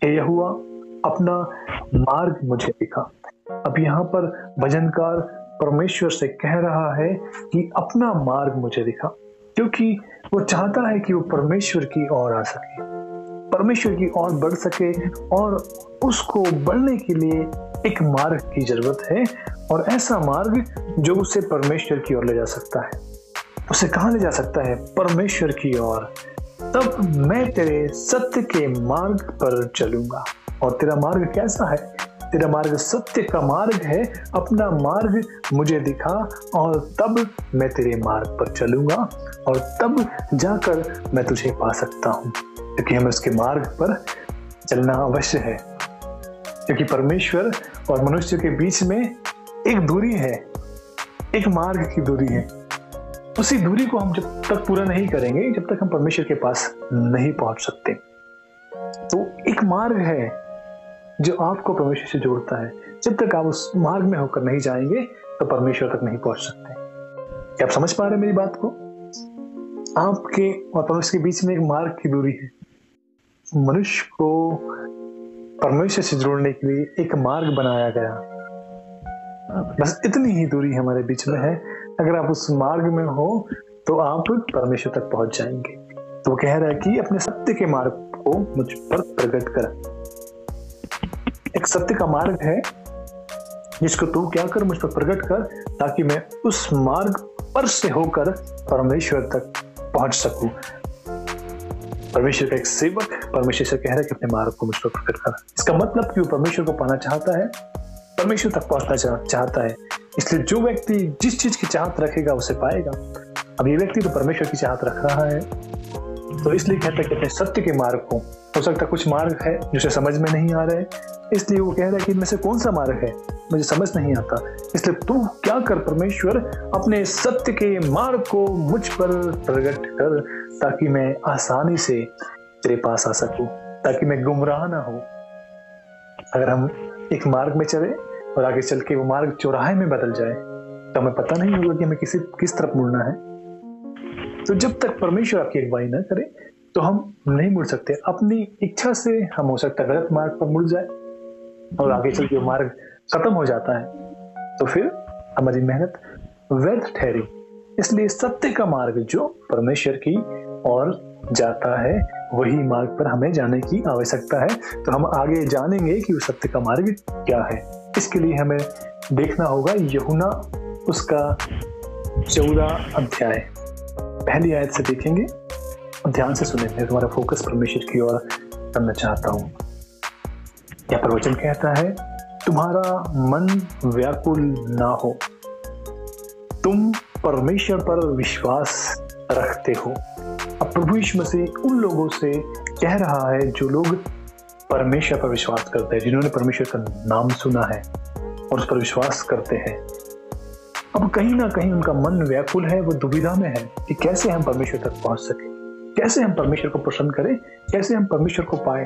हे यहोवा, अपना मार्ग मुझे दिखा। अब यहाँ पर भजनकार परमेश्वर से कह रहा है कि अपना मार्ग मुझे दिखा, क्योंकि वो चाहता है कि वो परमेश्वर की ओर आ सके, परमेश्वर की ओर बढ़ सके, और उसको बढ़ने के लिए एक मार्ग की जरूरत है, और ऐसा मार्ग जो उसे परमेश्वर की ओर ले जा सकता है। उसे कहाँ ले जा सकता है? परमेश्वर की ओर। तब मैं तेरे सत्य के मार्ग पर चलूंगा। और तेरा मार्ग कैसा है? तेरा मार्ग सत्य का मार्ग है। अपना मार्ग मुझे दिखा, और तब मैं तेरे मार्ग पर चलूंगा, और तब जाकर मैं तुझे पा सकता हूँ, क्योंकि हमें उसके मार्ग पर चलना अवश्य है। क्योंकि परमेश्वर और मनुष्य के बीच में एक दूरी है, एक मार्ग की दूरी है। उसी दूरी को हम जब तक पूरा नहीं करेंगे, जब तक हम परमेश्वर के पास नहीं पहुंच सकते। तो एक मार्ग है जो आपको परमेश्वर से जोड़ता है। जब तक आप उस मार्ग में होकर नहीं जाएंगे तो परमेश्वर तक नहीं पहुंच सकते। क्या आप समझ पा रहे हैं मेरी बात को? आपके और परमेश्वर के बीच में एक मार्ग की दूरी है। मनुष्य को परमेश्वर से जोड़ने के लिए एक मार्ग बनाया गया। बस इतनी ही दूरी हमारे बीच में है। अगर आप उस मार्ग में हो तो आप परमेश्वर तक पहुंच जाएंगे। तो वो कह रहा है कि अपने सत्य के मार्ग को मुझ पर प्रकट कर। एक सत्य का मार्ग है जिसको तू क्या कर, मुझ पर प्रकट कर, ताकि मैं उस मार्ग पर से होकर परमेश्वर तक पहुंच सकूं। परमेश्वर का एक सेवक परमेश्वर से कह रहा है कि अपने मार्ग को मुझ पर प्रकट कर। इसका मतलब कि वो परमेश्वर को पाना चाहता है, परमेश्वर तक पहुंचना चाहता है। इसलिए जो व्यक्ति जिस चीज की चाहत रखेगा उसे पाएगा। अब ये व्यक्ति तो परमेश्वर की चाहत रख रहा है, तो इसलिए कहता है कि अपने सत्य के मार्ग को। हो सकता है कुछ मार्ग है जिसे समझ में नहीं आ रहे, इसलिए वो कह रहा है कि इनमें से कौन सा मार्ग है, मुझे समझ नहीं आता। इसलिए तू क्या कर परमेश्वर, अपने सत्य के मार्ग को मुझ पर प्रकट कर, ताकि मैं आसानी से तेरे पास आ सकूं, ताकि मैं गुमराह ना हो। अगर हम एक मार्ग में चले और आगे चल के वो मार्ग चौराहे में बदल जाए तो हमें पता नहीं होगा कि हमें किस तरफ मुड़ना है। तो जब तक परमेश्वर आपकी अगुवाई न करे तो हम नहीं मुड़ सकते। अपनी इच्छा से हम हो सकता है गलत मार्ग पर मुड़ जाए और आगे चल के वो मार्ग खत्म हो जाता है, तो फिर हमारी मेहनत व्यर्थ ठहरी। इसलिए सत्य का मार्ग जो परमेश्वर की ओर जाता है, वही मार्ग पर हमें जाने की आवश्यकता है। तो हम आगे जानेंगे कि उस सत्य का मार्ग क्या है। इसके लिए हमें देखना होगा यूहन्ना उसका 14 अध्याय, पहली आयत से देखेंगे। ध्यान से सुनेंगे, तुम्हारा फोकस परमेश्वर की ओर करना चाहता हूं। क्या प्रवचन कहता है? तुम्हारा मन व्याकुल ना हो, तुम परमेश्वर पर विश्वास रखते हो। अब प्रभु यीशु मसीह उन लोगों से कह रहा है जो लोग परमेश्वर पर विश्वास करते हैं, जिन्होंने परमेश्वर का नाम सुना है और उस पर विश्वास करते हैं। अब कहीं ना कहीं उनका मन व्याकुल है, वो दुविधा में है कि कैसे हम परमेश्वर तक पहुंच सके, कैसे हम परमेश्वर को प्रसन्न करें, कैसे हम परमेश्वर को पाए।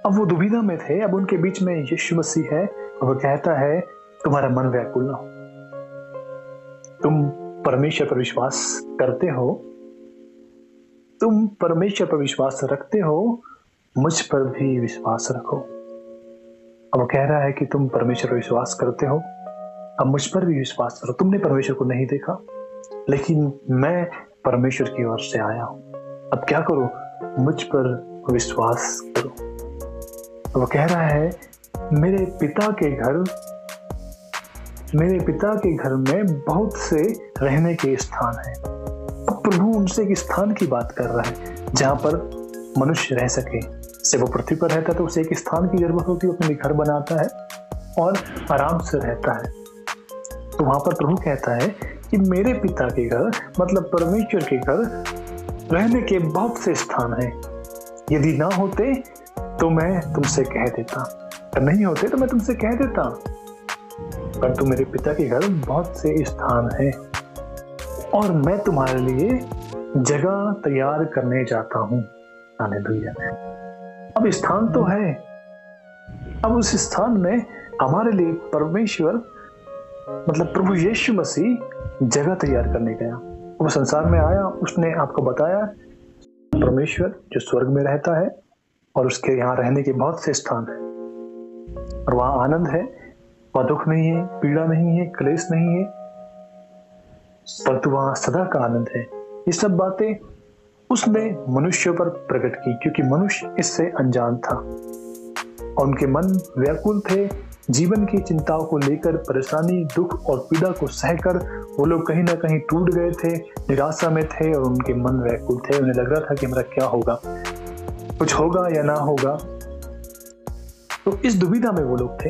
अब वो दुविधा में थे। अब उनके बीच में यीशु मसीह है और वो कहता है तुम्हारा मन व्याकुल ना हो, तुम परमेश्वर पर विश्वास करते हो, तुम परमेश्वर पर विश्वास रखते हो, मुझ पर भी विश्वास रखो। अब वो कह रहा है कि तुम परमेश्वर पर विश्वास करते हो, अब मुझ पर भी विश्वास करो। तुमने परमेश्वर को नहीं देखा, लेकिन मैं परमेश्वर की ओर से आया हूं। अब क्या करो? मुझ पर विश्वास करो। अब वो कह रहा है मेरे पिता के घर में बहुत से रहने के स्थान है। अब प्रभु उनसे एक स्थान की बात कर रहा है जहां पर मनुष्य रह सके। से वो पृथ्वी पर रहता है तो उसे एक स्थान की जरूरत होती है, अपने घर बनाता है और आराम से रहता है। तो वहां पर प्रभु कहता है कि मेरे पिता के घर, मतलब परमेश्वर के घर, रहने के बहुत से स्थान हैं। यदि ना होते तो मैं तुमसे कह देता, अगर नहीं होते तो मैं तुमसे कह देता, परंतु मेरे पिता के घर बहुत से स्थान हैं और मैं तुम्हारे लिए जगह तैयार करने जाता हूं। हालेलुया। अब स्थान तो है, अब उस स्थान में हमारे लिए परमेश्वर, मतलब प्रभु यीशु मसीह जगह तैयार करने गया। वो संसार में आया, उसने आपको बताया परमेश्वर जो स्वर्ग में रहता है और उसके यहाँ रहने के बहुत से स्थान हैं और वहाँ आनंद है, वहाँ दुख नहीं है, पीड़ा नहीं है, क्लेश नहीं है, परंतु वहाँ सदा का आनंद है। ये सब बातें उसने मनुष्यों पर प्रकट की क्योंकि मनुष्य इससे अनजान था और उनके मन व्याकुल थे। जीवन की चिंताओं को लेकर परेशानी, दुख और पीड़ा को सहकर वो लोग कहीं ना कहीं टूट गए थे, निराशा में थे और उनके मन व्याकुल थे। उन्हें लग रहा था कि हमारा क्या होगा, कुछ होगा या ना होगा। तो इस दुविधा में वो लोग थे।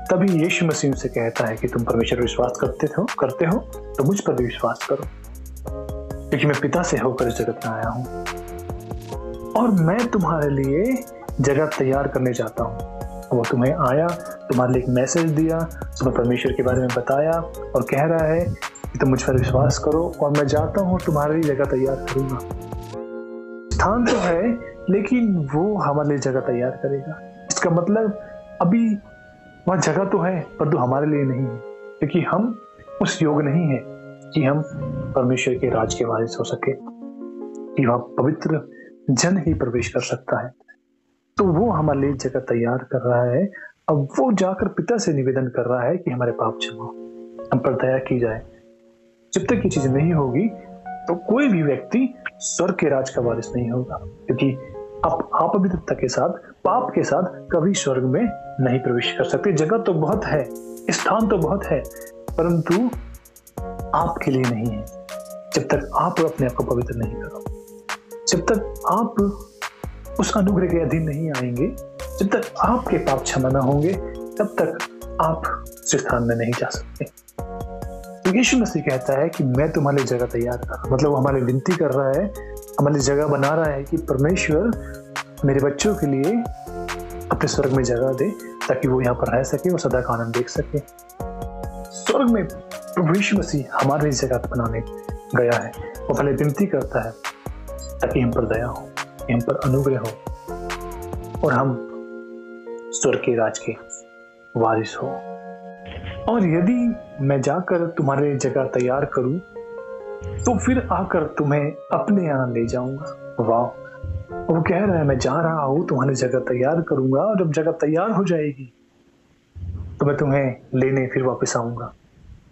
तभी यीशु मसीह उनसे कहता है कि तुम परमेश्वर पर विश्वास करते हो तो मुझ पर भी विश्वास करो, क्योंकि मैं पिता से होकर इस जगत में आया हूं और मैं तुम्हारे लिए जगह तैयार करने जाता हूं। वो तुम्हें आया, तुम्हारे लिए एक मैसेज दिया, तुम्हें परमेश्वर के बारे में बताया और कह रहा है कि तुम मुझ पर विश्वास करो और मैं जाता हूं तुम्हारे लिए जगह तैयार करूंगा। स्थान तो है लेकिन वो हमारे लिए जगह तैयार करेगा। इसका मतलब अभी वहाँ जगह तो है परंतु हमारे लिए नहीं है, क्योंकि हम उस योग नहीं है कि हम परमेश्वर के राज के वारिस हो सके, कि वहाँ पवित्र जन ही प्रवेश कर सकता है। तो वो हमारे लिए जगह तैयार कर रहा है। अब वो जाकर पिता से निवेदन कर रहा है कि हमारे पाप क्षमा, हम पर दया की जाए। जब तक ये चीज नहीं होगी तो कोई भी व्यक्ति स्वर्ग के राज का वारिस नहीं होगा, क्योंकि आप अपवित्रता के साथ, पाप के साथ कभी स्वर्ग में नहीं प्रवेश कर सकते। जगह तो बहुत है, स्थान तो बहुत है, परंतु आपके लिए नहीं है। जब तक आप अपने आप को पवित्र नहीं करो, जब तक आप उस अनुग्रह के अधीन नहीं आएंगे, जब तक आपके पाप क्षमा न होंगे, तब तक आप उस स्थान में नहीं जा सकते। तो यीशु मसीह कहता है कि मैं तुम्हारे लिए जगह तैयार कर रहा हूं। मतलब वो हमारे विनती कर रहा है, हमारे लिए जगह बना रहा है कि परमेश्वर मेरे बच्चों के लिए अपने स्वर्ग में जगह दे ताकि वो यहाँ पर रह सके और सदा का आनंद देख सके। स्वर्ग में प्रभु यीशु मसीह हमारे लिए जगह बनाने गया है। वो पहले विनती करता है ताकि हम पर दया हो, हम पर अनुग्रह हो और हम स्वर्ग के राज के वारिस हो। और यदि मैं जाकर तुम्हारे लिए जगह तैयार करूं तो फिर आकर तुम्हें अपने यहाँ ले जाऊंगा। वाह! वो कह रहा है मैं जा रहा हूं, तुम्हारी जगह तैयार करूंगा और जब जगह तैयार हो जाएगी तो मैं तुम्हें लेने फिर वापस आऊंगा।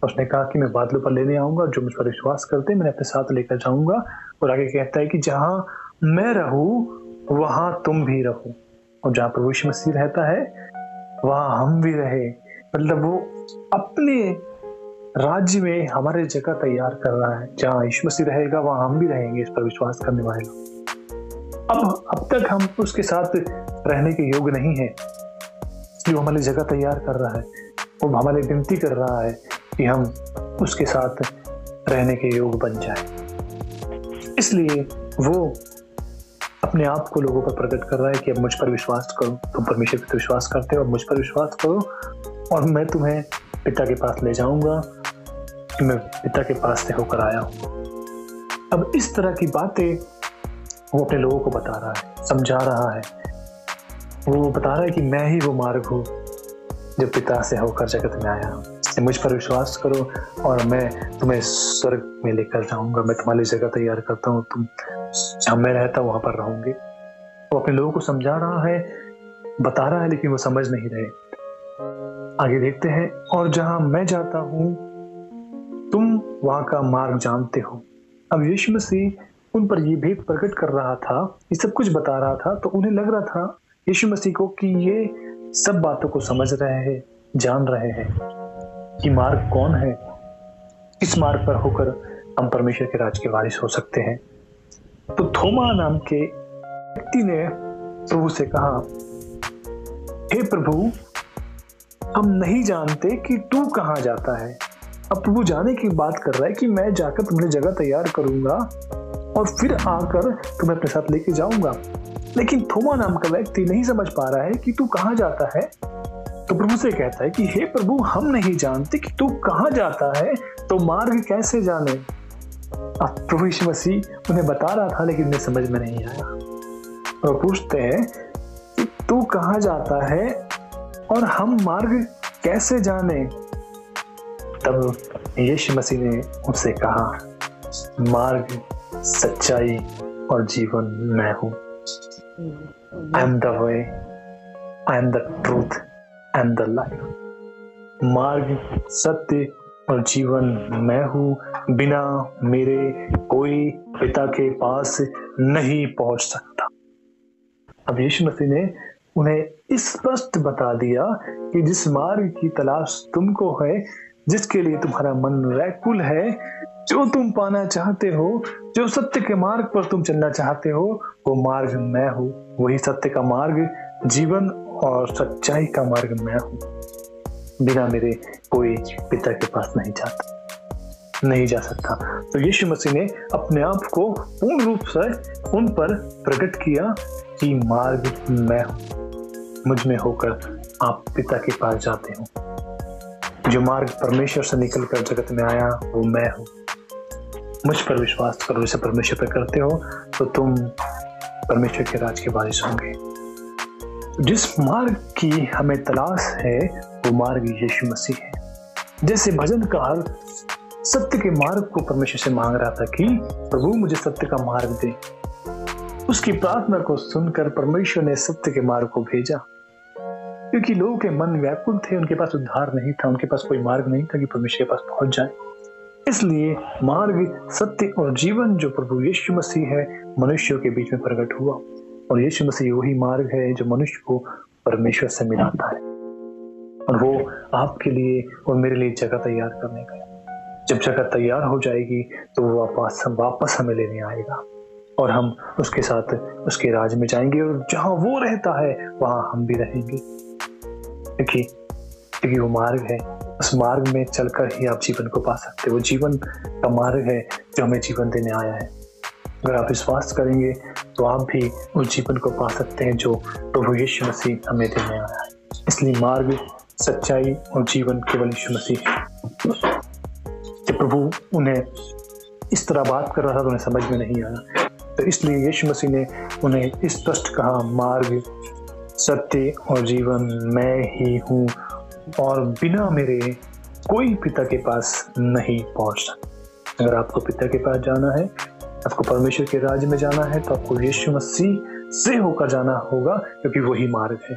उसने कहा कि मैं बादलों पर लेने आऊंगा, जो मुझ पर विश्वास करते मैं अपने साथ लेकर जाऊंगा। और आगे कहता है कि जहां मैं रहूं वहां तुम भी रहो, और जहां प्रभु यीशु मसीह रहता है वहां हम भी रहे। मतलब वो अपने राज्य में हमारे जगह तैयार कर रहा है। जहां यीशु मसीह रहेगा वहां हम भी रहेंगे, इस पर विश्वास करने वाले लोग। अब तक हम उसके साथ रहने के योग्य नहीं है, इसलिए वो हमारे जगह तैयार कर रहा है। वो हमारे विनती कर रहा है कि हम उसके साथ रहने के योग्य बन जाए। इसलिए वो अपने आप को लोगों पर प्रकट कर रहा है कि अब मुझ पर विश्वास करो। तुम परमेश्वर पर विश्वास करते हो, अब मुझ पर विश्वास करो और मैं तुम्हें पिता के पास ले जाऊंगा कि मैं पिता के पास से होकर आया हूं। अब इस तरह की बातें वो अपने लोगों को बता रहा है, समझा रहा है। वो बता रहा है कि मैं ही वो मार्ग हूँ जो पिता से होकर जगत में आया हूँ। मुझ पर विश्वास करो और मैं तुम्हें स्वर्ग में लेकर जाऊंगा। मैं तुम्हारी जगह तैयार करता हूँ, तुम जहाँ मैं रहता हूँ वहां पर रहोगे। वो अपने लोगों को समझा रहा है, बता रहा है, लेकिन वो समझ नहीं रहे। आगे देखते हैं, और जहां मैं जाता हूं तुम वहां का मार्ग जानते हो। अब यीशु मसीह उन पर ये भेद प्रकट कर रहा था, ये सब कुछ बता रहा था, तो उन्हें लग रहा था यीशु मसीह को कि ये सब बातों को समझ रहे हैं, जान रहे हैं कि मार्ग कौन है, किस मार्ग पर होकर हम परमेश्वर के राज के वारिस हो सकते हैं। तो थोमा नाम के व्यक्ति ने प्रभु से कहा, हे प्रभु, हम नहीं जानते कि तू कहाँ जाता है। अब प्रभु जाने की बात कर रहा है कि मैं जाकर तुम्हें जगह तैयार करूंगा और फिर आकर तुम्हें अपने साथ लेके जाऊंगा। लेकिन थोमा नाम का व्यक्ति नहीं समझ पा रहा है कि तू कहाँ जाता है। तो प्रभु से कहता है कि हे प्रभु, हम नहीं जानते कि तू कहाँ जाता है, तो मार्ग कैसे जाने। अब प्रभु यीशु मसीह उन्हें बता रहा था, लेकिन उन्हें समझ में नहीं आया। वो पूछते हैं कि तू कहाँ जाता है और हम मार्ग कैसे जाने। तब यीशु मसीह ने उनसे कहा, मार्ग, सच्चाई और जीवन मैं हूं। I am the way, I am the truth and the life. मार्ग, सत्य और जीवन मैं हूँ। बिना मेरे कोई पिता के पास नहीं पहुंच सकता। अब यीशु मसीह ने उन्हें स्पष्ट बता दिया कि जिस मार्ग की तलाश तुमको है, जिसके लिए तुम्हारा मन व्याकुल है, जो तुम पाना चाहते हो, जो सत्य के मार्ग पर तुम चलना चाहते हो, वो मार्ग मैं हूँ। वही सत्य का मार्ग, जीवन और सच्चाई का मार्ग मैं हूँ। बिना मेरे कोई पिता के पास नहीं जा सकता। तो यीशु मसीह ने अपने आप को पूर्ण रूप से उन पर प्रकट किया कि मार्ग मैं हूँ। मुझ में होकर आप पिता के पास जाते हो। जो मार्ग परमेश्वर से निकलकर जगत में आया वो मैं हूँ। मुझ पर विश्वास करो, जैसे परमेश्वर पर करते हो तो तुम परमेश्वर के राज के वारिस होंगे। जिस मार्ग की हमें तलाश है वो मार्ग यीशु मसीह है। जैसे भजनकार सत्य के मार्ग को परमेश्वर से मांग रहा था कि प्रभु मुझे सत्य का मार्ग दे, उसकी प्रार्थना को सुनकर परमेश्वर ने सत्य के मार्ग को भेजा। क्योंकि लोगों के मन व्याकुल थे, उनके पास उद्धार नहीं था, उनके पास कोई मार्ग नहीं था कि परमेश्वर के पास पहुंच जाए। इसलिए मार्ग, सत्य और जीवन जो प्रभु यीशु मसीह है, मनुष्यों के बीच में प्रकट हुआ। और यीशु मसीह वही मार्ग है जो मनुष्य को परमेश्वर से मिलाता है। और वो आपके लिए और मेरे लिए जगह तैयार करने गया। जब जगह तैयार हो जाएगी तो वो वापस हमें लेने आएगा और हम उसके साथ उसके राज में जाएंगे, और जहां वो रहता है वहां हम भी रहेंगे। क्योंकि वो मार्ग है, उस मार्ग में चलकर ही आप जीवन को पा सकते हो। वो जीवन का मार्ग है जो हमें जीवन देने आया है। अगर आप विश्वास करेंगे तो आप भी उस जीवन को पा सकते हैं जो प्रभु यीशु मसीह हमें देने आया है। इसलिए मार्ग, सच्चाई और जीवन केवल यीशु मसीह है। जब प्रभु उन्हें इस तरह बात कर रहा था तो उन्हें समझ में नहीं आया, तो इसलिए यीशु मसीह ने उन्हें स्पष्ट कहा, मार्ग, सत्य और जीवन मैं ही हूँ, और बिना मेरे कोई पिता के पास नहीं पहुंच सकता। अगर आपको पिता के पास जाना है, आपको परमेश्वर के राज्य में जाना है, तो आपको यीशु मसीह से होकर जाना होगा, क्योंकि वही मार्ग है।